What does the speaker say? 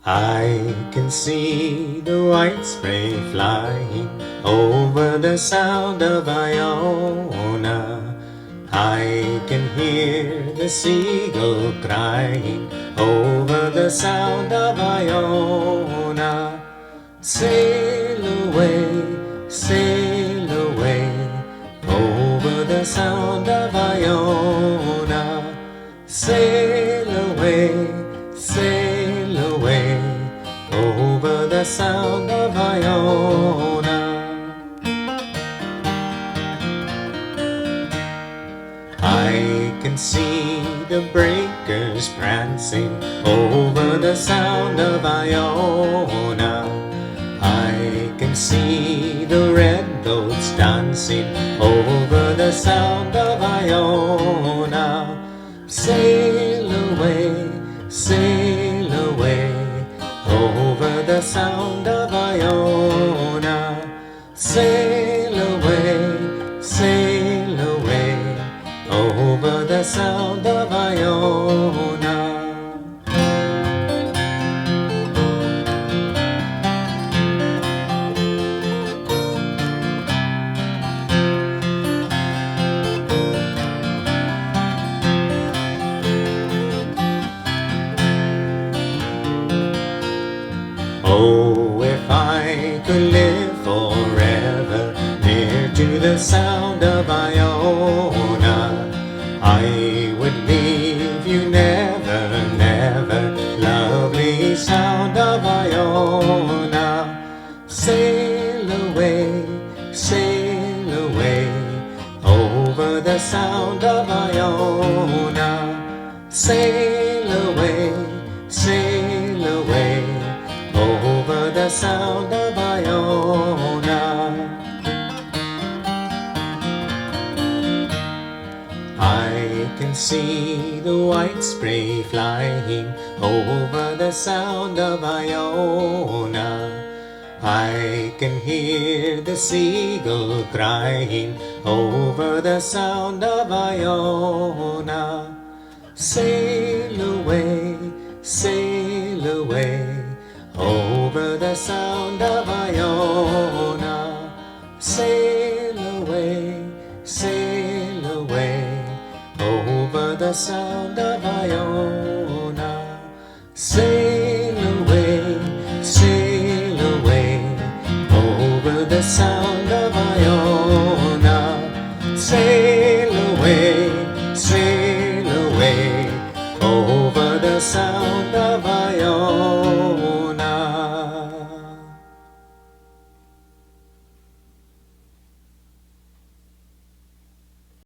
I can see the white spray flying over the Sound of Iona. I can hear the seagull crying over the Sound of Iona. Sail away over the Sound of Iona. Sail away over the Sound of Iona. I can see the breakers prancing over the Sound of Iona. I can see the red boats dancing over the Sound of Iona. Sail away over the Sound of Iona. Sail away over the Sound of Iona. Oh, if I could live forever near to the Sound of Iona, I would leave you never, never, lovely Sound of Iona. Sail away over the Sound of Iona. Sail away over the Sound of Iona. I can see the white spray flying over the Sound of Iona. I can hear the seagull crying over the Sound of Iona. Sail away over the Sound of Iona. Sail away over the Sound of Iona. Sail away over the Sound of Iona. Sail away over the Sound